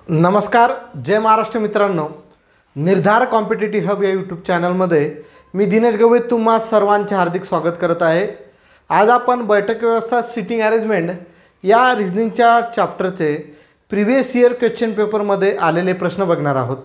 नमस्कार, जय महाराष्ट्र मित्रांनो. निर्धार कॉम्पिटिटिव्ह हब या यूट्यूब चॅनलमध्ये मी दिनेश गवई तुम्हा सर्वांचे हार्दिक स्वागत करत आहे. आज आपण बैठक व्यवस्था सिटिंग अरेंजमेंट या रिझनिंगच्या चॅप्टरचे प्रिव्हियस इयर क्वेश्चन पेपरमध्ये आलेले प्रश्न बघणार आहोत.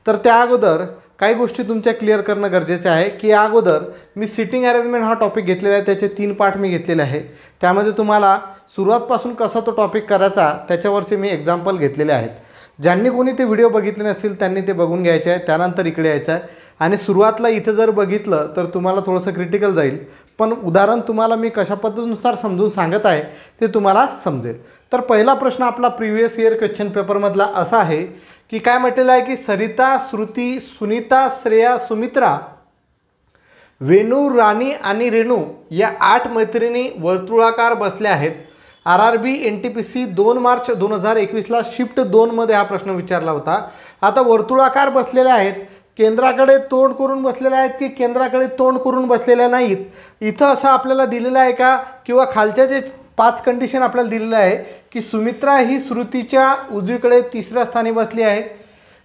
तर त्या अगोदर काही गोष्टी तुमच्या क्लिअर करणं गरजेचं आहे की या अगोदर मी सिटिंग अरेंजमेंट हा टॉपिक घेतलेला आहे. त्याचे 3 पार्ट मी घेतलेले आहे. त्यामध्ये तुम्हाला सुरुवातपासून कसा तो टॉपिक करायचा त्याच्यावरचे मी एक्झाम्पल घेतलेले आहेत. ज्यांनी कोणी ते व्हिडिओ बघितले नसतील त्यांनी ते बघून घ्यायचे आहे. त्यानंतर इकडे यायचं आहे आणि सुरुवातला इथं जर बघितलं तर तुम्हाला थोडंसं क्रिटिकल जाईल, पण उदाहरण तुम्हाला मी कशा पद्धतीनुसार समजून सांगत आहे ते तुम्हाला समजेल. तर पहिला प्रश्न आपला प्रिव्हियस इयर क्वेश्चन पेपरमधला असा आहे की काय म्हटलेलं आहे की सरिता, श्रुती, सुनीता, श्रेया, सुमित्रा, वेणू, राणी आणि रेणू या 8 मैत्रिणी वर्तुळाकार बसल्या आहेत. RRB NTPC 2 मार्च 2021ला शिफ्ट 2मध्ये हा प्रश्न विचारला होता. आता वर्तुळाकार बसलेले आहेत, केंद्राकडे तोंड करून बसलेले आहेत की केंद्राकडे तोंड करून बसलेल्या नाहीत. इथं असं आपल्याला दिलेलं आहे का, किंवा खालच्या जे 5 कंडिशन आपल्याला दिलेलं आहे की सुमित्रा ही श्रुतीच्या उजवीकडे 3ऱ्या स्थानी बसली आहे,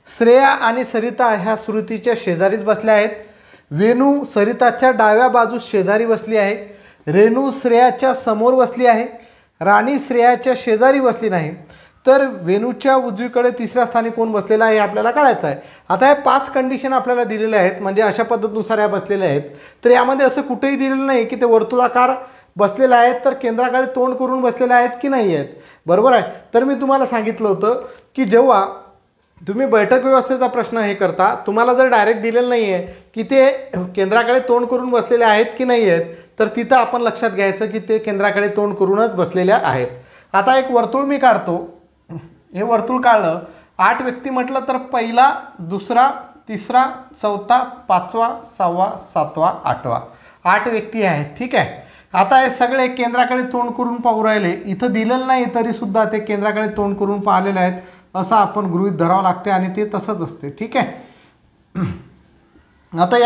श्रेया आणि सरिता ह्या श्रुतीच्या शेजारीच बसल्या आहेत, वेणू सरिताच्या डाव्या बाजूस शेजारी बसली आहे, रेणू श्रेयाच्या समोर बसली आहे, राणी श्रेयाच्या शेजारी बसली नाही, तर वेणूच्या उजवीकडे 3ऱ्या स्थानी कोण बसलेला आहे हे आपल्याला कळायचं आहे. आता हे 5 कंडिशन आपल्याला दिलेले आहेत, म्हणजे अशा पद्धतीनुसार या बसलेल्या आहेत. तर यामध्ये असं कुठेही दिलेलं नाही की ते वर्तुळाकार बसलेले आहेत तर केंद्राकडे तोंड करून बसलेले आहेत की नाही आहेत. बरोबर आहे. तर मी तुम्हाला सांगितलं होतं की जेव्हा तुम्ही बैठक व्यवस्थेचा प्रश्न हे करता, तुम्हाला जर डायरेक्ट दिलेलं नाही आहे की ते केंद्राकडे तोंड करून बसलेले आहेत की नाही आहेत, तर तिथं आपण लक्षात घ्यायचं की ते केंद्राकडे तोंड करूनच बसलेल्या आहेत. आता एक वर्तुळ मी काढतो. हे वर्तुळ काढलं, 8 व्यक्ती म्हटलं तर पहिला, दुसरा, तिसरा, चौथा, 5वा, 6वा, 7वा, 8वा 8 व्यक्ती आहेत. ठीक आहे. आता हे सगळे केंद्राकडे तोंड करून पाहू राहिले. इथं दिलेलं नाही तरीसुद्धा ते केंद्राकडे तोंड करून पाहिलेले आहेत असं आपण गृहीत धरावं लागते आणि ते तसंच असते. ठीक आहे. आता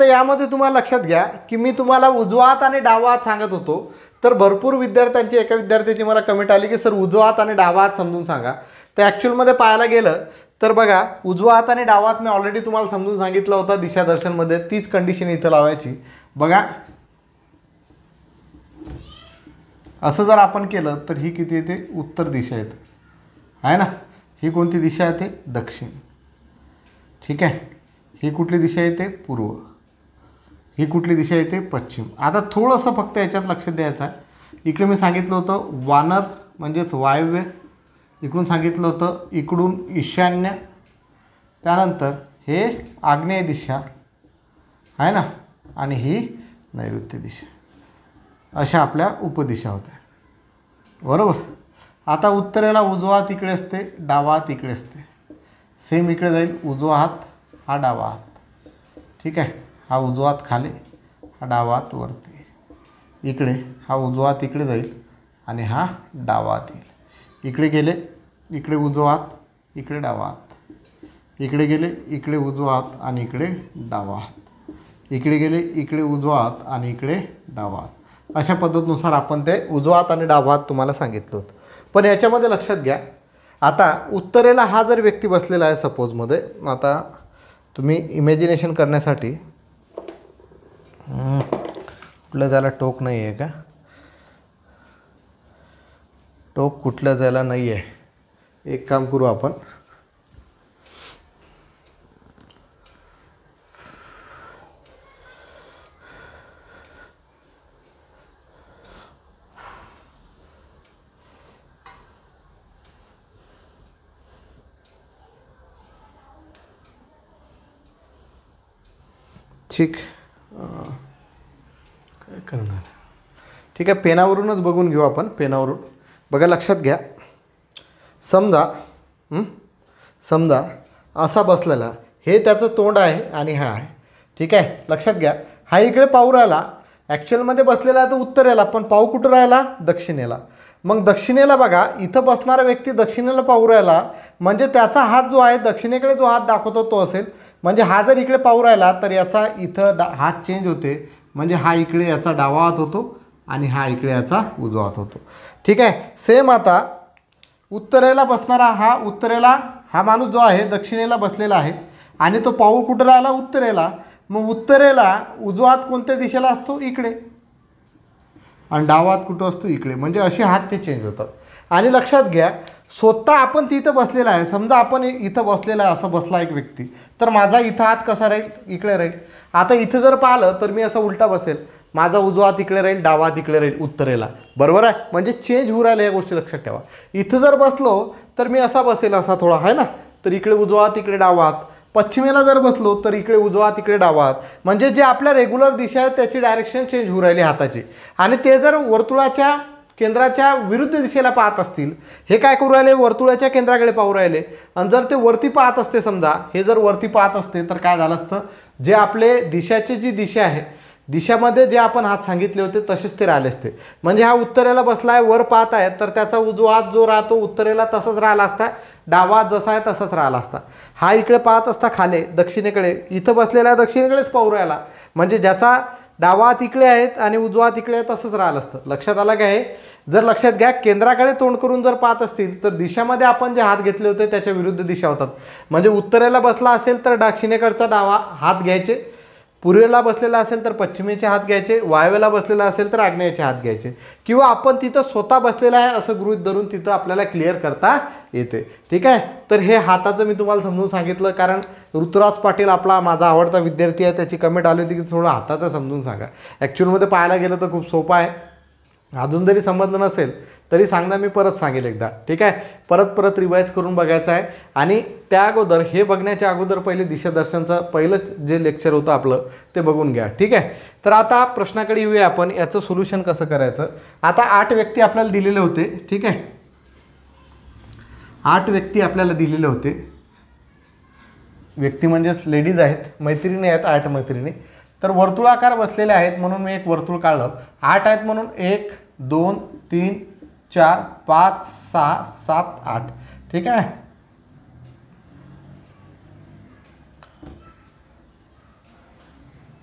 यामध्ये तुम्हाला लक्षात घ्या की मी तुम्हाला उजवा हात आणि डावा हात सांगत होतो, तर भरपूर विद्यार्थ्यांची, एका विद्यार्थ्याची मला कमेंट आली की सर उजवा हात आणि डावा हात समजून सांगा. तर ॲक्च्युअलमध्ये पाहायला गेलं तर बघा, उजवा हात आणि डावा हात मी ऑलरेडी तुम्हाला समजून सांगितलं होतं दिशादर्शनमध्ये. 30 कंडिशन इथं लावायची. बघा, असं जर आपण केलं तर ही किती येते, उत्तर दिशा येते आहे ना. ही कोणती दिशा येते, दक्षिण. ठीक आहे. ही कुठली दिशा येते, पूर्व. ही कुठली दिशा येते, पश्चिम. आता थोडंसं फक्त याच्यात लक्ष द्यायचं आहे. इकडे मी सांगितलं होतं वानर म्हणजेच वायव्य, इकडून सांगितलं होतं इकडून ईशान्य, त्यानंतर हे आग्नेय दिशा आहे ना, आणि ही नैऋत्य दिशा. अशा आपल्या उपदिशा होत्या. बरोबर. आता उत्तरेला उजवा हात इकडे असते, डावा हात इकडे असते. सेम इकडे जाईल, उजवा हात हा डावा हात. ठीक आहे. हा उजवा हात खाली, हा डावा हात वरती. इकडे हा उजवा हात इकडे जाईल आणि हा डावा हात येईल. इकडे गेले, इकडे उजवा हात, इकडे डावा हात. इकडे गेले, इकडे उजवा हात आणि इकडे डावा हात. इकडे गेले, इकडे उजवा हात आणि इकडे डावा हात. अशा पद्धतीनुसार आपण ते उजवा हात आणि डावा हात तुम्हाला सांगितलं होतं. पण याच्यामध्ये लक्षात घ्या, आता उत्तरेला हा जर व्यक्ती बसलेला आहे सपोजमध्ये, आता तुम्ही इमॅजिनेशन करण्यासाठी कुठल्या जायला टोक नाही आहे का, टोक कुठल्या जायला नाही आहे. एक काम करू आपण, ठीक काय करणार. ठीक आहे. पेनावरूनच बघून घेऊ आपण. पेनावरून बघा, लक्षात घ्या. समजा असा बसलेला, हे त्याचं तोंड आहे आणि हा आहे. ठीक आहे. लक्षात घ्या, हा इकडे पाहू राहिला, ॲक्च्युअलमध्ये बसलेला आहे तो उत्तरेला, पण पाहू कुठं राहिला, दक्षिणेला. मग दक्षिणेला बघा, इथं बसणारा व्यक्ती दक्षिणेला पाहू राहिला म्हणजे त्याचा हात जो आहे दक्षिणेकडे जो हात दाखवतो तो असेल. म्हणजे हा जर इकडे पाहू राहिला तर याचा इथं हात चेंज होते, म्हणजे हा इकडे याचा डावा हात होतो आणि हा इकडे याचा उजवा हात होतो. ठीक आहे. सेम आता उत्तरेला बसणारा हा उत्तरेला हा माणूस जो आहे दक्षिणेला बसलेला आहे आणि तो पाऊल कुठं राहिला उत्तरेला. मग उत्तरेला उजवा हात कोणत्या दिशेला असतो इकडे आणि डावा हात कुठं असतो इकडे. म्हणजे असे हात ते चेंज होतात. आणि लक्षात घ्या स्वतः आपण तिथं बसलेला आहे. समजा आपण इथं बसलेला आहे असं बसला एक व्यक्ती तर माझा इथं हात कसा राहील इकडे राहील. आता इथं जर पाहिलं तर मी असं उलटा बसेल माझा उजवा हात इकडे राहील डावा हात इकडे राहील उत्तरेला. बरोबर आहे. म्हणजे चेंज होऊ राहिलं या गोष्टी लक्षात ठेवा. इथं जर बसलो तर मी असा बसेल असा थोडा आहे ना तर इकडे उजवा हात इकडे डावा हात. पश्चिमेला जर बसलो तर इकडे उजवा हात इकडे डावा हात. म्हणजे जे आपल्या रेग्युलर दिशा आहे त्याची डायरेक्शन चेंज होऊ राहिली हाताची. आणि ते जर वर्तुळाच्या केंद्राच्या विरुद्ध दिशेला पाहत असतील हे काय करू राहिले वर्तुळाच्या केंद्राकडे पाहू राहिले. आणि जर ते वरती पाहत असते समजा हे जर वरती पाहत असते तर काय झालं असतं जे आपले दिशाची जी दिशा आहे दिशामध्ये जे आपण हात सांगितले होते तसेच ते राहिले असते. म्हणजे हा उत्तरेला बसला आहे वर पाहत आहे तर त्याचा उजवा हात जो राहतो उत्तरेला तसंच राहिला असता डावा हात जसा आहे तसाच राहिला असता. हा इकडे पाहत असता खाले दक्षिणेकडे इथं बसलेला आहे दक्षिणेकडेच पाहू राहिला. म्हणजे ज्याचा डावा हात इकडे आहेत आणि उजवा हात इकडे आहे तसंच राहिलं असतं. लक्षात आलं काय. जर लक्षात घ्या केंद्राकडे तोंड करून जर पाहत असतील तर दिशामध्ये आपण जे हात घेतले होते त्याच्या विरुद्ध दिशा होतात. म्हणजे उत्तरेला बसला असेल तर दक्षिणेकडचा डावा हात घ्यायचे, पूर्वेला बसलेला असेल तर पश्चिमेचे हात घ्यायचे, वायव्येला बसलेला असेल तर आग्नेयेचे हात घ्यायचे. किंवा आपण तिथं स्वतः बसलेला आहे असं गृहीत धरून तिथं आपल्याला क्लिअर करता येते. ठीक आहे. तर हे हाताचं मी तुम्हाला समजून सांगितलं कारण ऋतुराज पाटील आपला माझा आवडता विद्यार्थी आहे त्याची कमेंट आली होती की थोडं हाताचं समजून सांगा. ॲक्च्युअलमध्ये पाहायला गेलं तर खूप सोपं आहे. अजून जरी समजलं नसेल तरी सांगा मी परत सांगेल एकदा. ठीक आहे. परत रिवाईज करून बघायचं आहे. आणि त्या अगोदर हे बघण्याच्या अगोदर पहिले दिशादर्शनचं पहिलं जे लेक्चर होतं आपलं ते बघून घ्या. ठीक आहे. तर आता प्रश्नाकडे येऊया आपण याचं सोल्युशन कसं करायचं. आता 8 व्यक्ती आपल्याला दिलेले होते. ठीक आहे. 8 व्यक्ती आपल्याला दिलेले होते. व्यक्ती म्हणजेच लेडीज आहेत मैत्रिणी आहेत 8 मैत्रिणी. तर वर्तुळाकार बसलेले आहेत म्हणून मी एक वर्तुळ काढलं. 8 आहेत म्हणून 1 2 3 4 5 6 7 8. ठीक आहे.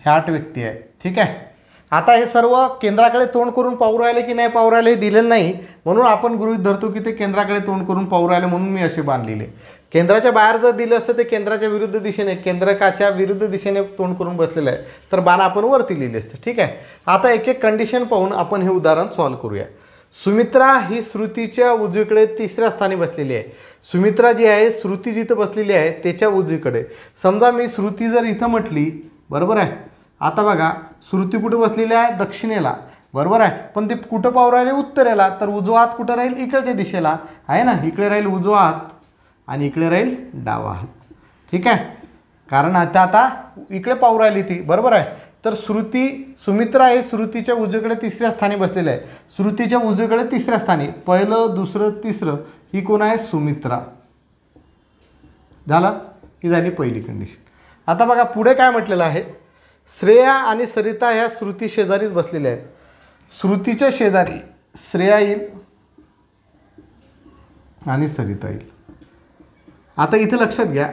हे 8 व्यक्ती आहेत. ठीक आहे. आता हे सर्व केंद्राकडे तोंड करून पाहू राहिले की नाही पाहू राहिले हे दिलेलं नाही म्हणून आपण गृहीत धरतो की ते केंद्राकडे तोंड करून पाहू राहिले म्हणून मी असे बांधलेले. केंद्राच्या बाहेर जर दिलं असतं ते केंद्राच्या विरुद्ध दिशेने केंद्रकाच्या विरुद्ध दिशेने तोंड करून बसलेलं आहे तर बाण आपण वरती लिहिले असते. ठीक आहे. आता एक एक कंडिशन पाहून आपण हे उदाहरण सॉल्व्ह करूया. सुमित्रा ही श्रुतीच्या उजवीकडे 3ऱ्या स्थानी बसलेली आहे. सुमित्रा जी आहे श्रुती जिथं बसलेली आहे त्याच्या उजवीकडे. समजा मी श्रुती जर इथं म्हटली बरोबर आहे. आता बघा श्रुती कुठे बसलेली आहे दक्षिणेला बरोबर आहे. पण ते कुठं पाहू राहिले उत्तरेला. तर उजवा हात कुठं राहील इकडच्या दिशेला आहे ना. इकडे राहील उजवा हात आणि इकडे राहील डावा हात. ठीक आहे. कारण आता इकडे पाहू राहिली ती बरोबर आहे. तर सुमित्रा हे श्रुतीच्या उजवीकडे 3ऱ्या स्थानी बसलेले आहे. श्रुतीच्या उजवीकडे 3ऱ्या स्थानी पहिलं दुसरं तिसरं ही कोण आहे सुमित्रा. झालं. ही झाली पहिली कंडिशन. आता बघा पुढे काय म्हटलेलं आहे. श्रेया आणि सरिता ह्या श्रुती शेजारीच बसलेल्या आहेत. श्रुतीच्या शेजारी श्रेया येईल आणि सरिता येईल. आता इथे लक्षात घ्या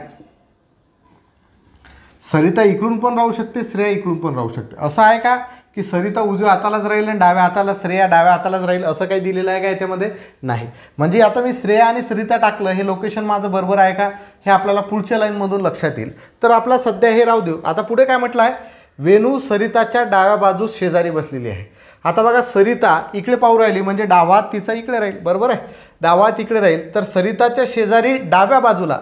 सरिता इकडून पण राहू शकते श्रेया इकडून पण राहू शकते. असं आहे का की सरिता उजव्या हातालाच राहील आणि डाव्या हाताला श्रेया डाव्या हातालाच राहील असं काही दिलेलं आहे का याच्यामध्ये नाही. म्हणजे आता मी श्रेया आणि सरिता टाकलं हे लोकेशन माझं बरोबर आहे का हे आपल्याला पुढच्या लाईनमधून लक्षात येईल. तर आपला सध्या हे राहू देऊ. आता पुढे काय म्हटलं आहे वेणू सरिताच्या डाव्या बाजूस शेजारी बसलेली आहे. आता बघा सरिता इकडे पाहू राहिली म्हणजे डावा हात तिचा इकडे राहील बरोबर आहे. डावा हात इकडे राहील तर सरिताच्या शेजारी डाव्या बाजूला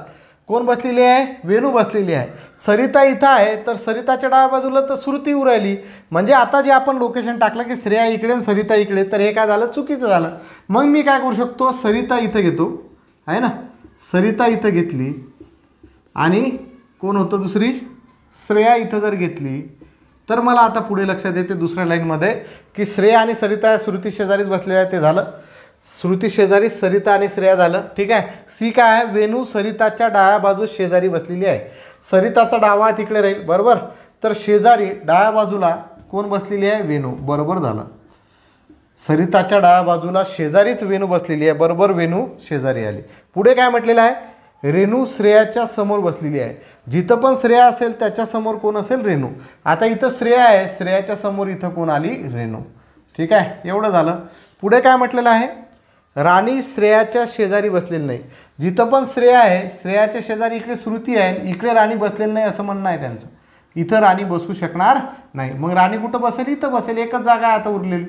कोण बसलेली आहे वेणू बसलेली आहे. सरिता इथं आहे तर सरिताच्या डाव्या बाजूला तर श्रुती येऊ राहिली. म्हणजे आता जे आपण लोकेशन टाकलं की श्रेया इकडे आणि सरिता इकडे तर हे काय झालं चुकीचं झालं. मग मी काय करू शकतो सरिता इथं घेतो आहे ना. सरिता इथं घेतली आणि कोण होतं दुसरी श्रेया इथं जर घेतली तर मला आता पुढे लक्षात येते दुसऱ्या लाईनमध्ये की श्रेया आणि सरिता श्रुती शेजारीच बसलेल्या आहे ते झालं. श्रुती शेजारी सरिता आणि श्रेया झालं. ठीक आहे. सी काय आहे वेणू सरिताच्या डाव्या बाजूस शेजारी बसलेली आहे. सरिताचा डावा हात इकडे राहील बरोबर. तर शेजारी डाव्या बाजूला कोण बसलेली आहे वेणू बरोबर झालं. सरिताच्या डाव्या बाजूला शेजारीच वेणू बसलेली आहे बरोबर. वेणू शेजारी आली. पुढे काय म्हटलेलं आहे रेणू श्रेयाच्या समोर बसलेली आहे. जिथं पण श्रेया असेल त्याच्यासमोर कोण असेल रेणू. आता इथं श्रेया आहे श्रेयाच्या समोर इथं कोण आली रेणू. ठीक आहे. एवढं झालं. पुढे काय म्हटलेलं आहे राणी श्रेयाच्या शेजारी बसलेली नाही. जिथं पण श्रेया आहे, श्रेयाच्या शेजारी इकडे श्रुती आहे, इकडे राणी बसलेली नाही असं म्हणणं आहे त्यांचं. इथं राणी बसू शकणार नाही. मग राणी कुठं बसेल? इथं बसेल. एकच जागा आहे आता उरलेली,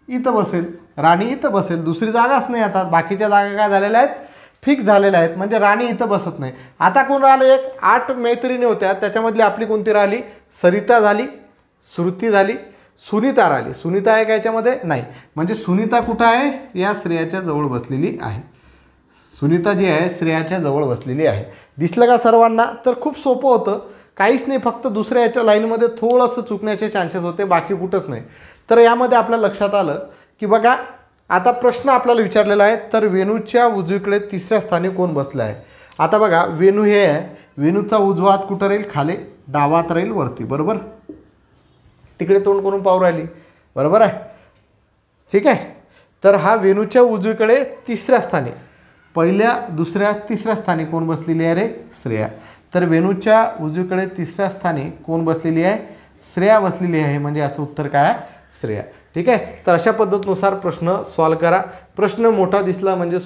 इथं बसेल. राणी इथं बसेल, दुसरी जागाच नाही. आता बाकीच्या जागा काय झालेल्या आहेत? फिक्स झालेल्या आहेत. म्हणजे राणी इथं बसत नाही. आता कोण राहिलं? एक 8 मैत्रिणी होत्या, त्याच्यामधली आपली कोणती राहिली? सरिता झाली, श्रुती झाली, सुनीता राहिली. सुनीता आहे का याच्यामध्ये? नाही. म्हणजे सुनीता कुठं आहे? या श्रेयाच्या जवळ बसलेली आहे. सुनीता जी आहे श्रेयाच्या जवळ बसलेली आहे. दिसलं का सर्वांना? तर खूप सोपं होतं, काहीच नाही. फक्त दुसऱ्या याच्या लाईनमध्ये थोडंसं चुकण्याचे चान्सेस होते, बाकी कुठंच नाही. तर यामध्ये आपल्या लक्षात आलं की बघा, आता प्रश्न आपल्याला विचारलेला आहे, तर वेणूच्या उजवीकडे तिसऱ्या स्थानी कोण बसलं आहे? आता बघा, वेणू हे आहे, वेणूचा उजवा हात कुठं राहील? खाली. डावा हात राहील वरती, बरोबर. तिकडे तोंड करून पाहू राहिली, बरोबर आहे. ठीक आहे. तर हा वेणूच्या उजवीकडे तिसऱ्या स्थानी, पहिल्या, दुसऱ्या, तिसऱ्या स्थानी कोण बसलेली आहे रे? श्रेया. तर वेणूच्या उजवीकडे तिसऱ्या स्थानी कोण बसलेली आहे? श्रेया बसलेली आहे. म्हणजे याचं उत्तर काय आहे? श्रेया. ठीक आहे. तर अशा पद्धतीनुसार प्रश्न सॉल्व करा. प्रश्न मोठा दिसला म्हणजे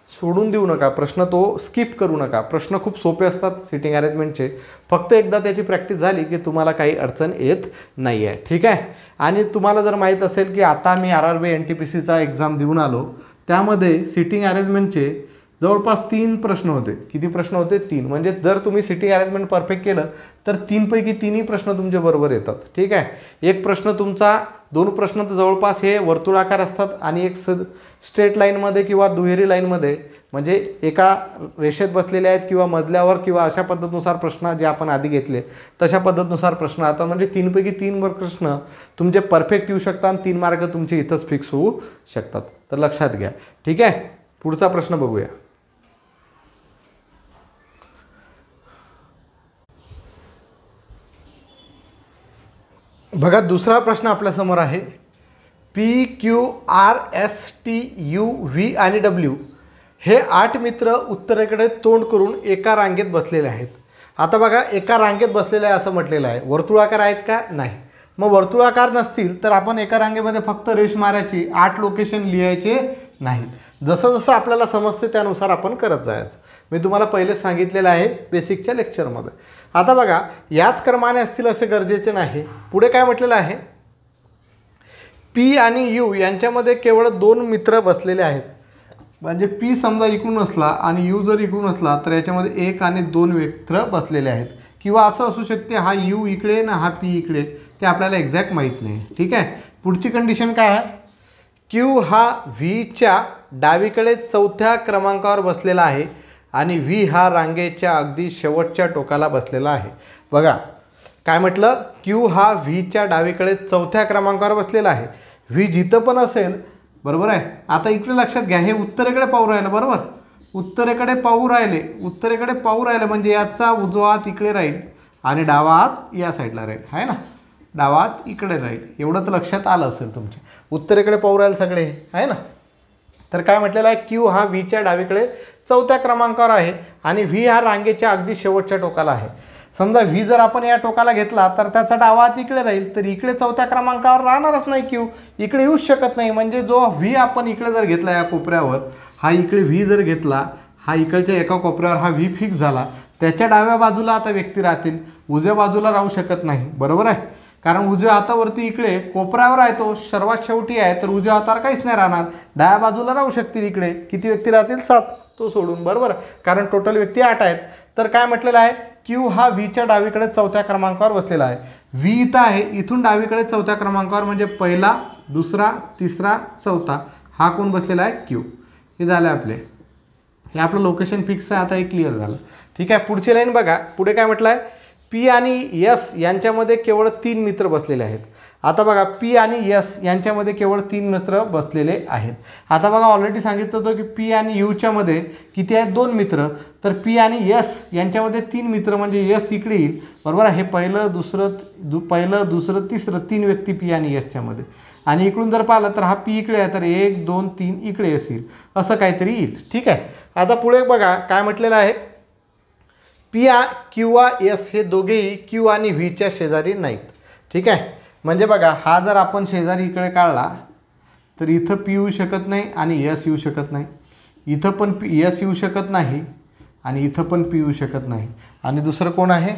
सोडून देऊ नका. प्रश्न तो स्किप करू नका. प्रश्न खूप सोपे असतात सिटिंग अरेंजमेंटचे. फक्त एकदा त्याची प्रॅक्टिस झाली की तुम्हाला काही अडचण येत नाही आहे. ठीक आहे. आणि तुम्हाला जर माहीत असेल की आता मी RRB NTPCचा एक्झाम देऊन आलो, त्यामध्ये सिटिंग अरेंजमेंटचे जवळपास 3 प्रश्न होते. किती प्रश्न होते? 3. म्हणजे जर तुम्ही सिटिंग अरेंजमेंट परफेक्ट केलं तर 3 पैकी 3ही प्रश्न तुमचे बरोबर येतात. ठीक आहे. एक प्रश्न तुमचा, 2 प्रश्न तर जवळपास हे वर्तुळाकार असतात आणि एक स्ट्रेट लाईनमध्ये किंवा दुहेरी लाईनमध्ये, म्हणजे एका रेषेत बसलेले आहेत किंवा मधल्यावर किंवा अशा पद्धतीनुसार प्रश्न जे आपण आधी घेतले तशा पद्धतीनुसार प्रश्न आता. म्हणजे 3 पैकी 3 प्रश्न तुमचे परफेक्ट येऊ शकतात आणि 3 मार्क तुमचे इथंच फिक्स होऊ शकतात. तर लक्षात घ्या. ठीक आहे. पुढचा प्रश्न बघूया. बघा, दुसरा प्रश्न आपल्यासमोर आहे. PQRSTUV आणि W हे 8 मित्र उत्तरेकडे तोंड करून एका रांगेत बसलेले आहेत. आता बघा, एका रांगेत बसलेले आहे असं म्हटलेलं आहे. वर्तुळाकार आहेत का? नाही. मग वर्तुळाकार नसतील तर आपण एका रांगेमध्ये फक्त रेष मारायची, 8 लोकेशन लिहायचे नाही. जसं जसं आपल्याला समजते त्यानुसार आपण करत जायचं. मी तुम्हाला पहिलेच सांगितलेलं आहे बेसिकच्या लेक्चरमध्ये. आता बघा, याच क्रमाने असतील असे गरजेचे नाही. पुढे काय म्हटलेलं आहे? P आणि U यांच्यामध्ये केवळ 2 मित्र बसलेले आहेत. म्हणजे P समजा इकडून असला आणि U जर इकडून असला तर याच्यामध्ये 1 आणि 2 मित्र बसलेले आहेत. किंवा असं असू शकते, हा U इकडे ना हा P इकडे, ते आपल्याला एक्झॅक्ट माहीत नाही. ठीक आहे. पुढची कंडिशन काय आहे? Q हा Vच्या डावीकडे 4थ्या क्रमांकावर बसलेला आहे आणि V हा रांगेच्या अगदी शेवटच्या टोकाला बसलेला आहे. बघा काय म्हटलं? Q हा Vच्या डावीकडे 4थ्या क्रमांकावर बसलेला आहे. V जिथं पण असेल, बरोबर आहे. आता इकडे लक्षात घ्या, हे उत्तरेकडे पाहू राहिलं, बरोबर. उत्तरेकडे पाहू राहिले म्हणजे याचा उजवा हात इकडे राहील आणि डावा हात या साईडला राहील, आहे ना. डावा हात इकडे राहील. एवढं तर लक्षात आलं असेल तुमच्या. उत्तरेकडे पाहू राहील सगळे, आहे ना. तर काय म्हटलेलं आहे? Q हा Vच्या डावीकडे 4थ्या क्रमांकावर आहे आणि V हा रांगेच्या अगदी शेवटच्या टोकाला आहे. समजा V जर आपण या टोकाला घेतला तर त्याचा डावा हात इकडे राहील, तर इकडे 4थ्या क्रमांकावर राहणारच नाही Q, इकडे येऊच शकत नाही. म्हणजे जो V आपण इकडे जर घेतला या कोपऱ्यावर, हा इकडे V जर घेतला, हा इकडच्या एका कोपऱ्यावर हा V फिक्स झाला, त्याच्या डाव्या बाजूला आता व्यक्ती राहतील, उजव्या बाजूला राहू शकत नाही, बरोबर आहे. कारण उजव्या हातावरती इकडे कोपऱ्यावर आहे, तो सर्वात शेवटी आहे, तर उजव्या हातावर काहीच नाही राहणार. डाव्या बाजूला राहू शकतील. इकडे किती व्यक्ती राहतील? 7, तो सोडून, बरोबर. कारण टोटल व्यक्ती 8 आहेत. तर काय म्हटलेलं आहे? Q हा Vच्या डावीकडे 4थ्या क्रमांकावर बसलेला आहे. V इथं आहे, इथून डावीकडे 4थ्या क्रमांकावर, म्हणजे पहिला, दुसरा, तिसरा, चौथा, हा कोण बसलेला आहे? Q. हे झालं आपले, हे आपलं लोकेशन फिक्स आहे. आता हे क्लिअर झालं. ठीक आहे. पुढची लाईन बघा. पुढे काय म्हटलं आहे? P आणि S यांच्यामध्ये केवळ 3 मित्र बसलेले आहेत. आता बघा, P आणि S यांच्यामध्ये केवळ 3 मित्र बसलेले आहेत. आता बघा, ऑलरेडी सांगितलं होतं की P आणि U मध्ये किती आहेत? 2 मित्र. तर P आणि S यांच्यामध्ये 3 मित्र, म्हणजे S इकडे येईल, बरोबर आहे. हे पहिलं, दुसरं, तिसरं 3 व्यक्ती P आणि S मध्ये. आणि इकडून जर पाहिलं तर हा P इकडे आहे, तर 1, 2, 3 इकडे S येईल, असं काहीतरी येईल. ठीक आहे. आता पुढे बघा काय म्हटलेलं आहे? P किंवा S हे दोघेही Q आणि Vच्या शेजारी नाहीत. ठीक आहे. म्हणजे बघा, हा जर आपण शेजारी इकडे काढला तर इथं पी येऊ शकत नाही आणि एस येऊ शकत नाही, इथं पण पी एस येऊ शकत नाही आणि इथं पण पी येऊ शकत नाही. आणि दुसरं कोण आहे,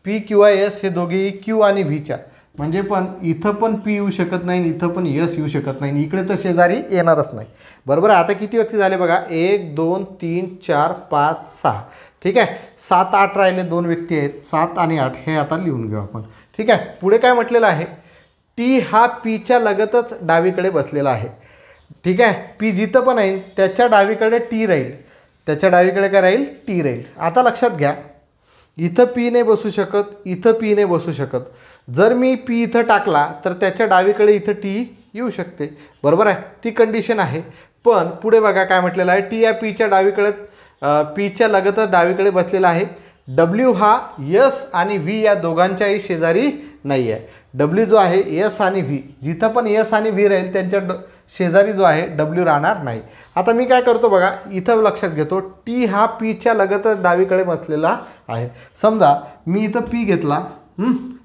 पी किंवा एस हे दोघेही क्यू आणि व्हीच्या, म्हणजे पण इथं पण पी येऊ शकत नाही, इथं पण एस येऊ शकत नाही, इकडे तर शेजारी येणारच नाही. बरोबर आहे. आता किती व्यक्ती झाले बघा, 1 2 3 4 5 6. ठीक आहे, 7 8 राहिले, 2 व्यक्ती आहेत. 7 आणि 8 हे आता लिहून घेऊ आपण. ठीक आहे, पुढे काय म्हटलेलं आहे, टी हा पीच्या लगतच डावीकडे बसलेला आहे. ठीक आहे, पी जिथं पण आहे त्याच्या डावीकडे टी राहील, त्याच्या डावीकडे काय राहील, टी राहील. आता लक्षात घ्या, इथं पी नाही बसू शकत, इथं पी नाही बसू शकत. जर मी पी इथं टाकला तर त्याच्या डावीकडे इथं टी येऊ शकते. बरोबर आहे, ती कंडिशन आहे. पण पुढे बघा काय म्हटलेलं आहे, टी या पीच्या डावीकडे पीच्या लगतच डावीकडे बसलेला आहे. डब्ल्यू हा यस आणि व्ही या दोघांच्याही शेजारी नाही आहे. डब्ल्यू जो आहे यस आणि व्ही, जिथं पण यस आणि व्ही राहील त्यांच्या शेजारी जो आहे डब्ल्यू राहणार नाही. आता मी काय करतो बघा, इथं लक्षात घेतो, टी हा पीच्या लगतच डावीकडे बसलेला आहे. समजा मी इथं पी घेतला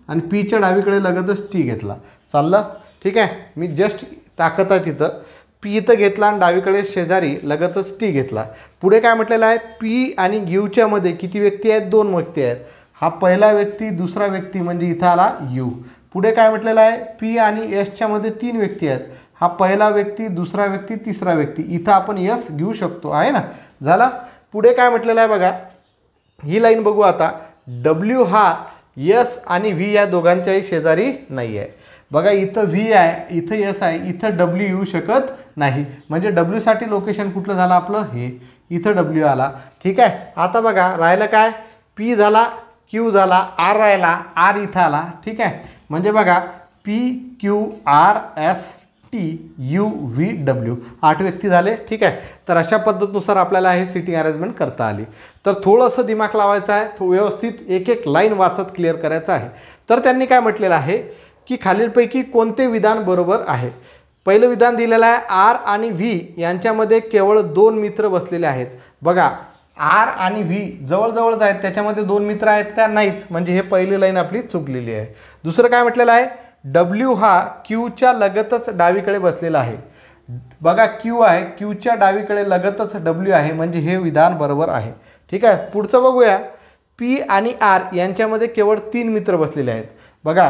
आणि पीच्या डावीकडे लगतच टी घेतला, चाललं. ठीक आहे, मी जस्ट टाकत आहे तिथं पी इथं घेतला आणि डावीकडे शेजारी लगतच टी घेतला. पुढे काय म्हटलेलं आहे, पी आणि यूच्या मध्ये किती व्यक्ती आहेत, 2 व्यक्ती आहेत. हा पहिला व्यक्ती, दुसरा व्यक्ती, म्हणजे इथं आला यू. पुढे काय म्हटलेलं आहे, पी आणि एसच्या मध्ये 3 व्यक्ती आहेत. हा पहिला व्यक्ती, दुसरा व्यक्ती, तिसरा व्यक्ती. इथं आपण यस घेऊ शकतो, आहे ना. झाला. पुढे काय म्हटलेलं आहे बघा, ही लाईन बघू आता. डब्ल्यू हा यस आणि व्ही या दोघांच्याही शेजारी नाही आहे. बघा इथं व्ही आहे, इथं यस आहे, इथं डब्ल्यू येऊ शकत नाही. म्हणजे डब्ल्यूसाठी लोकेशन कुठलं झालं आपलं, हे इथं डब्ल्यू आला. ठीक आहे, आता बघा राहिलं काय, पी झाला, क्यू झाला, आर राहिला, आर इथं आला. ठीक आहे, म्हणजे बघा P Q R S T U V W 8 व्यक्ती झाले. ठीक आहे, तर अशा पद्धतीनुसार आपल्याला हे सिटिंग अरेंजमेंट करता आली. तर थोडंसं दिमाग लावायचं आहे, तो व्यवस्थित एक एक लाईन वाचत क्लिअर करायचं आहे. तर त्यांनी काय म्हटलेलं आहे की खालीलपैकी कोणते विधान बरोबर आहे. पहिलं विधान दिलेलं आहे, आर आणि व्ही यांच्यामध्ये केवळ 2 मित्र बसलेले आहेत. बघा आर आणि व्ही जवळजवळच आहेत, त्याच्यामध्ये 2 मित्र आहेत का, नाहीच. म्हणजे हे पहिली लाईन आपली चुकलेली आहे. दुसरं काय म्हटलेलं आहे, डब्ल्यू हा क्यूच्या लगतच डावीकडे बसलेला आहे. बघा क्यू आहे, क्यूच्या डावीकडे लगतच डब्ल्यू आहे, म्हणजे हे विधान बरोबर आहे. ठीक आहे, पुढचं बघूया. पी आणि आर यांच्यामध्ये केवळ 3 मित्र बसलेले आहेत. बघा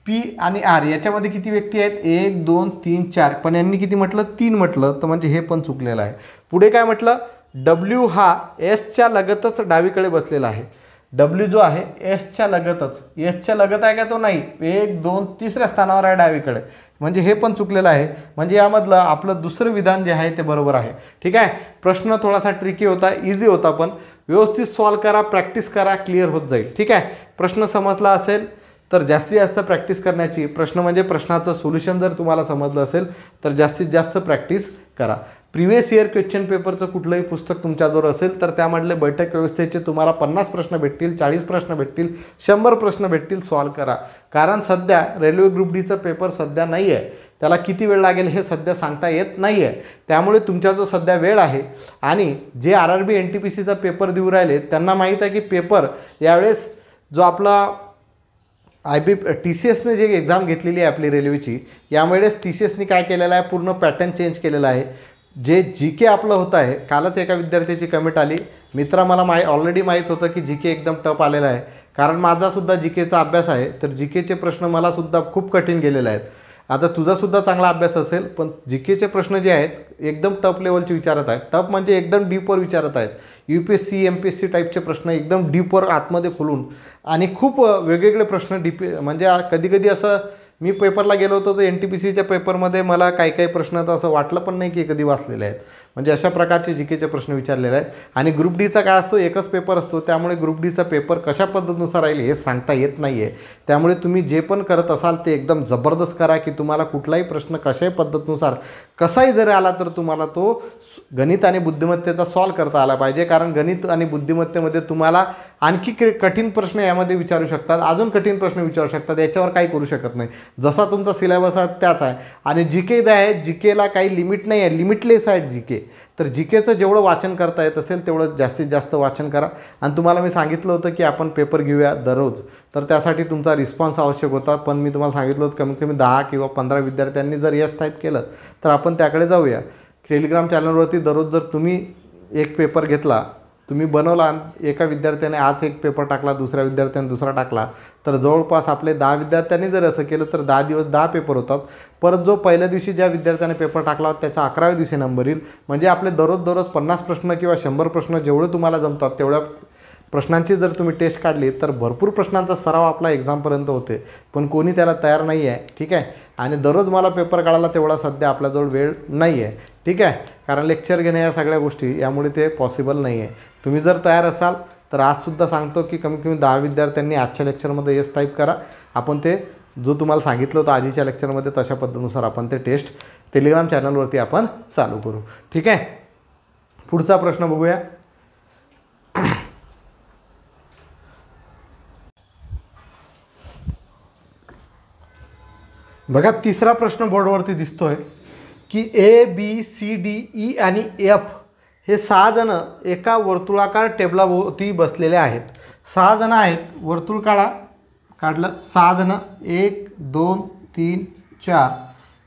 पी आणि आर याच्यामध्ये किती व्यक्ती आहेत, 1 2 3 4, पण यांनी किती म्हटलं, 3 म्हटलं, तर म्हणजे हे पण चुकलेलं आहे. पुढे काय म्हटलं, डब्ल्यू हा एसच्या लगतच डावीकडे बसलेला आहे. डब्ल्यू जो आहे एसच्या लगतच, एसच्या लगत आहे का, तो नाही. 1 2 तिसऱ्या स्थानावर आहे डावीकडे, म्हणजे हे पण चुकलेलं आहे. म्हणजे यामधलं आपलं दुसरं विधान जे आहे ते बरोबर आहे. ठीक आहे, प्रश्न थोडासा ट्रिकी होता, इझी होता, पण व्यवस्थित सॉल्व करा, प्रॅक्टिस करा, क्लिअर होत जाईल. ठीक आहे, प्रश्न समजला असेल तर जास्तीत जास्त प्रॅक्टिस करण्याची, प्रश्न म्हणजे प्रश्नाचं सोल्युशन जर तुम्हाला समजलं असेल तर जास्तीत जास्त प्रॅक्टिस करा. प्रिव्हियस इयर क्वेश्चन पेपरचं कुठलंही पुस्तक तुमच्याजवळ असेल तर त्यामधले बैठक व्यवस्थेचे तुम्हाला 50 प्रश्न भेटतील, 40 प्रश्न भेटतील, 100 प्रश्न भेटतील, सॉल्व करा. कारण सध्या रेल्वे ग्रुप डीचा पेपर सध्या नाही आहे, त्याला किती वेळ लागेल हे सध्या सांगता येत नाही आहे. त्यामुळे तुमचा जो सध्या वेळ आहे, आणि जे RRB NTPCचा पेपर देऊ राहिले त्यांना माहीत आहे की पेपर यावेळेस जो आपला TCSने जे एक्झाम घेतलेली आहे आपली रेल्वेची, यावेळेस TCSने काय केलेलं आहे, पूर्ण पॅटर्न चेंज केलेला आहे. जे GK आपलं होतं आहे, कालच एका विद्यार्थ्याची कमेंट आली, मित्रा मला ऑलरेडी माहीत होतं की GK एकदम टफ आलेला आहे, कारण माझासुद्धा GKचा अभ्यास आहे, तर GKचे प्रश्न मलासुद्धा खूप कठीण गेलेले आहेत. आता तुझासुद्धा चांगला अभ्यास असेल, पण GKचे प्रश्न जे आहेत एकदम टफ लेवलचे विचारत आहेत. टफ म्हणजे एकदम डीपवर विचारत आहेत. UPSC MPSC टाईपचे प्रश्न एकदम डीपवर आतमध्ये खोलून, आणि खूप वेगवेगळे प्रश्न म्हणजे कधी असं मी पेपरला गेलो होतो तर NTPCच्या पेपरमध्ये मला काही प्रश्न तर असं वाटलं पण नाही की कधी वाचलेले आहेत. म्हणजे अशा प्रकारचे GKचे प्रश्न विचारलेले आहेत. आणि ग्रुप डीचा काय असतो, एकच पेपर असतो, त्यामुळे ग्रुप डीचा पेपर कशा पद्धतीनुसार राहील हे सांगता येत नाही आहे. त्यामुळे तुम्ही जे पण करत असाल ते एकदम जबरदस्त करा, की तुम्हाला कुठलाही प्रश्न कशाही पद्धतीनुसार कसाही जरी आला तर तुम्हाला तो गणित आणि बुद्धिमत्तेचा सॉल्व करता आला पाहिजे. कारण गणित आणि बुद्धिमत्तेमध्ये तुम्हाला आणखी कठीण प्रश्न यामध्ये विचारू शकतात, अजून कठीण प्रश्न विचारू शकतात, याच्यावर काही करू शकत नाही. जसा तुमचा सिलेबस आहे त्याच आहे. आणि GK आहे, GKला काही लिमिट नाही आहे, लिमिटलेस आहे GK. तर जी केचं जेवढं वाचन करता येत असेल तेवढं जास्तीत जास्त वाचन करा. आणि तुम्हाला मी सांगितलं होतं की आपण पेपर घेऊया दररोज, तर त्यासाठी तुमचा रिस्पॉन्स आवश्यक होता. पण मी तुम्हाला सांगितलं होतं कमीत कमी 10 किंवा 15 विद्यार्थ्यांनी जर यस टाईप केलं तर आपण त्याकडे जाऊया. टेलिग्राम चॅनलवरती दररोज जर तुम्ही एक पेपर घेतला, तुम्ही बनवला, एका विद्यार्थ्याने आज एक पेपर टाकला, दुसऱ्या विद्यार्थ्याने दुसरा टाकला, तर जवळपास आपले 10 विद्यार्थ्यांनी जर असं केलं तर 10 दिवस 10 पेपर होतात. परत जो पहिल्या दिवशी ज्या विद्यार्थ्याने पेपर टाकला होता त्याचा 11व्या दिवशी नंबर येईल. म्हणजे आपले दररोज 50 प्रश्न किंवा 100 प्रश्न जेवढे तुम्हाला जमतात तेवढ्या प्रश्नांची जर तुम्ही टेस्ट काढली तर भरपूर प्रश्नांचा सराव आपला एक्झामपर्यंत होते. पण कोणी त्याला तयार नाही आहे. ठीक आहे. आणि दररोज मला पेपर काढायला तेवढा सध्या आपल्याजवळ वेळ नाही आहे. ठीक आहे. कारण लेक्चर घेणे या सगळ्या गोष्टी यामुळे ते पॉसिबल नाही आहे. तुम्ही जर तयार असाल तर आजसुद्धा सांगतो की कमीत कमी 10 विद्यार्थ्यांनी आजच्या लेक्चरमध्ये यस टाईप करा. आपण ते जो तुम्हाला सांगितलं होतं आधीच्या लेक्चरमध्ये तशा पद्धतीनुसार आपण ते टेस्ट टेलिग्राम चॅनलवरती आपण चालू करू. ठीक आहे. पुढचा प्रश्न बघूया. बघा, तिसरा प्रश्न बोर्डवरती दिसतोय की A B C D E आणि एफ हे 6 जण एका वर्तुळाकार टेबलाभोवती बसलेले आहेत. 6 जण आहेत. वर्तुळ काढलं. 6 जण 1 2 3 4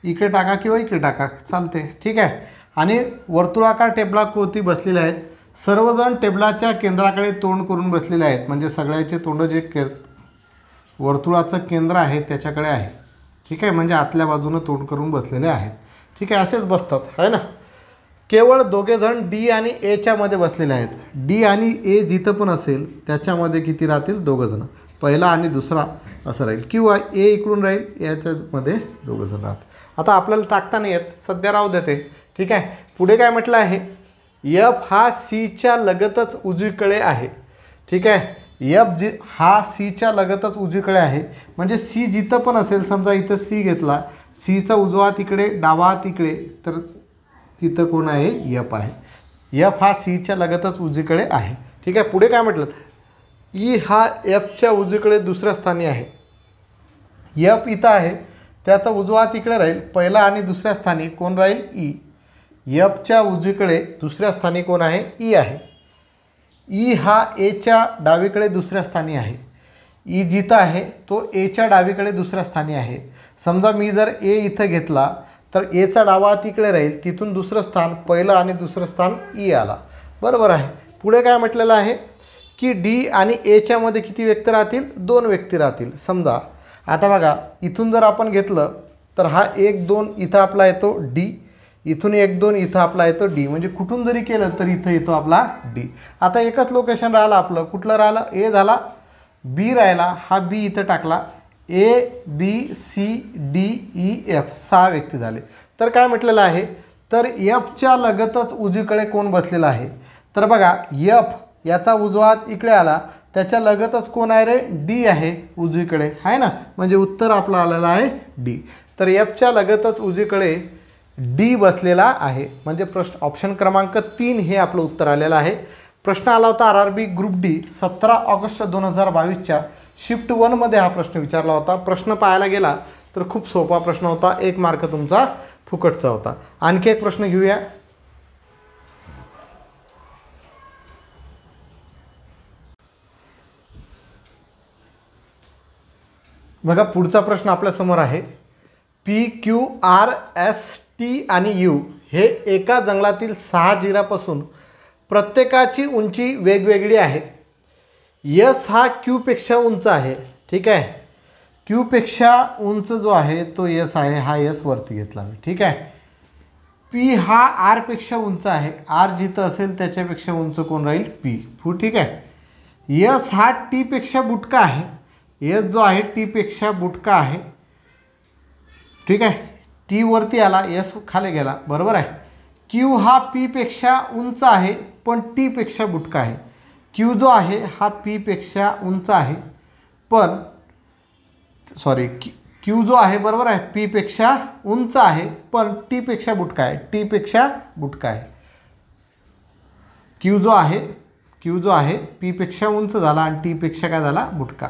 इकडे टाका किंवा इकडे टाका चालते. ठीक आहे. आणि वर्तुळाकार टेबलाभोवती बसलेले आहेत. सर्वजण टेबलाच्या केंद्राकडे तोंड करून बसलेले आहेत. म्हणजे सगळ्याचे तोंड जे वर्तुळाचं केंद्र आहे त्याच्याकडे आहे. ठीक आहे. म्हणजे आतल्या बाजूनं तोंड करून बसलेले आहेत. ठीक आहे. असेच बसतात आहे ना. केवळ दोघेजण डी आणि एच्या मध्ये बसलेले आहेत. डी आणि ए जिथं पण असेल त्याच्यामध्ये किती राहतील? दोघंजणं. पहिला आणि दुसरा असं राहील किंवा ए इकडून राहील, याच्यामध्ये दोघंजण राहतात. आता आपल्याला टाकता नाही येत, सध्या राहू देते. ठीक आहे. पुढे काय म्हटलं आहे? एफ हा सीच्या लगतच उजवीकडे आहे. ठीक आहे. एफ हा सीच्या लगतच उजवीकडे आहे. म्हणजे सी जिथं पण असेल, समजा इथं सी घेतला, सीचा उजवा तिकडे डावा तिकडे, तर तिथं कोण आहे? एफ आहे. एफ हा सीच्या लगतच उजवीकडे आहे. ठीक आहे. पुढे काय म्हटलं? ई हा एफच्या उजवीकडे दुसऱ्या स्थानी आहे. एफ इथं आहे, त्याचा उजवा तिकडे राहील. पहिला आणि दुसऱ्या स्थानी कोण राहील? ई. एफच्या उजवीकडे दुसऱ्या स्थानी कोण आहे? ई आहे. ई हा एच्या डावीकडे दुसऱ्या स्थानी आहे. ई जिथं आहे तो एच्या डावीकडे दुसऱ्या स्थानी आहे. समजा मी जर ए इथं घेतला तर एचा डावा तिकडे राहील, तिथून दुसरं स्थान पहिलं आणि दुसरं स्थान ई आला. बरोबर आहे. पुढे काय म्हटलेलं आहे की डी आणि एच्यामध्ये किती व्यक्ती राहतील? 2 व्यक्ती राहतील. समजा आता बघा, इथून जर आपण घेतलं तर हा 1 2 इथं आपला येतो डी, इथून 1 2 इथं आपला येतो डी. म्हणजे कुठून जरी केलं तर इथं येतो आपला डी. आता एकच लोकेशन राहिलं आपलं. कुठलं राहिलं? ए झाला, बी राहिला, हा बी इथं टाकला. A B C D E F 6 व्यक्ती झाले. तर काय म्हटलेलं आहे? तर एफच्या लगतच उजवीकडे कोण बसलेला आहे? तर बघा, एफ याचा उजवा इकडे आला, त्याच्या लगतच कोण आहे रे? डी आहे उजवीकडे, आहे ना. म्हणजे उत्तर आपलं आलेलं आहे डी. तर एफच्या लगतच उजवीकडे डी बसलेला आहे. म्हणजे प्रश्न ऑप्शन क्रमांक 3 हे आपलं उत्तर आलेलं आहे. प्रश्न आला होता RRB ग्रुप डी 17 ऑगस्ट 2022च्या शिफ्ट 1 मध्ये हा प्रश्न विचारला होता. प्रश्न पाहायला गेला तर खूप सोपा प्रश्न होता. 1 मार्क तुमचा फुकटचा होता. आणखी एक प्रश्न घेऊया. बघा, पुढचा प्रश्न आपल्यासमोर आहे. P Q R S T आणि यू हे एका जंगलातील 6 जिरापासून प्रत्येकाची उंची वेगवेगळी आहे. यस हा क्यूपेक्षा उंच आहे. ठीक आहे. क्यूपेक्षा उंच जो आहे तो यस आहे. हा यस वरती घेतला मी. ठीक आहे. पी हा आरपेक्षा उंच आहे. आर जिथं असेल त्याच्यापेक्षा उंच कोण राहील? पी. ठीक आहे. यस हा टीपेक्षा बुटका आहे. यस जो आहे टीपेक्षा बुटका आहे. ठीक आहे. टी वरती आला, यस खाली गेला. बरोबर आहे. क्यू हा पीपेक्षा उंच आहे पण टीपेक्षा बुटका आहे. क्यू जो आहे हा पीपेक्षा उंच आहे पण क्यू जो आहे बरोबर आहे पीपेक्षा उंच आहे पण टीपेक्षा बुटका आहे. टीपेक्षा बुटका आहे. क्यू जो आहे पीपेक्षा उंच झाला आणि टीपेक्षा काय झाला? बुटका.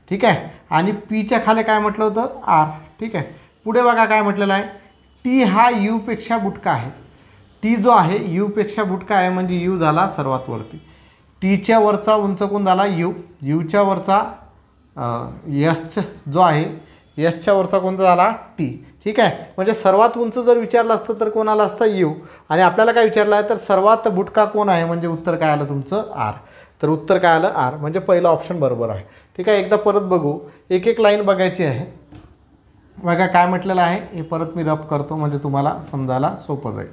ठीक आहे. आणि पीच्या खाली काय म्हटलं होतं? आर. ठीक आहे. पुढे बघा काय म्हटलेलं आहे. टी हा यूपेक्षा बुटका आहे. टी जो आहे यूपेक्षा बुटका आहे म्हणजे यू झाला सर्वात वरती. टीच्या वरचा उंच कोण झाला यू. यूच्या वरचा यस जो आहे यसच्या वरचा कोणता झाला टी. ठीक आहे. म्हणजे सर्वात उंच जर विचारलं असतं तर कोणाला असतं यू. आणि आपल्याला काय विचारलं आहे तर सर्वात बुटका कोण आहे म्हणजे उत्तर काय आलं तुमचं आर. तर उत्तर काय आलं आर. म्हणजे पहिलं ऑप्शन बरोबर आहे. ठीक आहे. एकदा परत बघू. एक एक लाईन बघायची आहे. बघा काय म्हटलेलं आहे हे परत मी रफ करतो म्हणजे तुम्हाला समजायला सोपं जाईल.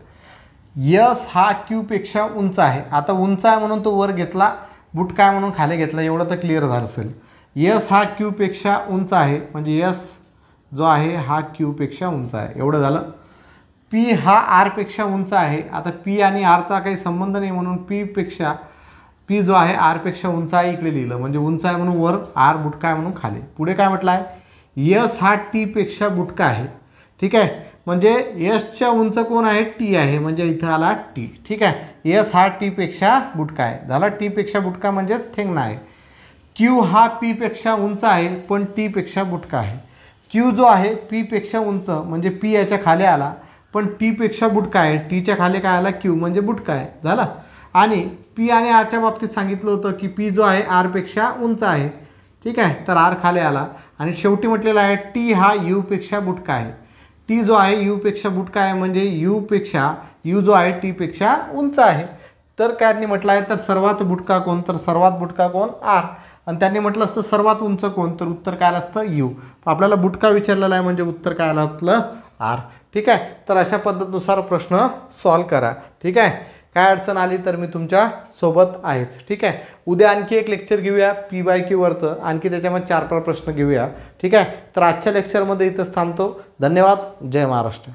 यस हा क्यूपेक्षा उंच आहे. आता उंच आहे म्हणून तो वर घेतला, बुटका आहे म्हणून खाली घेतला, एवढं तर क्लिअर झालं असेल. यस हा क्यूपेक्षा उंच आहे म्हणजे यस जो आहे हा क्यूपेक्षा उंच आहे, एवढं झालं. पी हा आरपेक्षा उंच आहे. आता पी आणि आरचा काही संबंध नाही म्हणून पी जो आहे आरपेक्षा उंच आहे इकडे लिहिलं म्हणजे उंच आहे म्हणून वर, आर बुटका आहे म्हणून खाली. पुढे काय म्हटलं आहे यस हा टीपेक्षा बुटका आहे. ठीक आहे. म्हणजे यसच्या उंच कोण आहे टी आहे म्हणजे इथं आला टी. ठीक आहे. यस हा टीपेक्षा बुटका आहे झाला. टीपेक्षा बुटका म्हणजेच ठेंगणा आहे. क्यू हा पीपेक्षा उंच आहे पण टीपेक्षा बुटका आहे. क्यू जो आहे पीपेक्षा उंच म्हणजे पी याच्या खाली आला पण टीपेक्षा बुटका आहे. टीच्या खाली काय आला क्यू म्हणजे बुटका आहे झाला. आणि पी आणि आरच्या बाबतीत सांगितलं होतं की पी जो आहे आरपेक्षा उंच आहे. ठीक आहे. तर आर खाली आला. आणि शेवटी म्हटलेलं आहे टी हा यूपेक्षा बुटका आहे. टी जो आहे यूपेक्षा बुटका आहे म्हणजे यू जो आहे टीपेक्षा उंच आहे. तर त्यांनी म्हटलं आहे तर सर्वात बुटका कोण तर सर्वात बुटका कोण आर. आणि त्यांनी म्हटलं असतं सर्वात उंच कोण तर उत्तर काय आलं असतं यू. आपल्याला बुटका विचारलेला आहे म्हणजे उत्तर काय आलं आपलं आर. ठीक आहे. तर अशा पद्धतीनुसार प्रश्न सॉल्व करा. ठीक आहे. काय अडचण आली तर मी तुमच्या सोबत आहेच. ठीक आहे. उद्या आणखी एक लेक्चर घेऊया PYQ वरचं, आणखी त्याच्यामध्ये 4-5 प्रश्न घेऊया. ठीक आहे. तर आजच्या लेक्चरमध्ये इथंच थांबतो. धन्यवाद. जय महाराष्ट्र.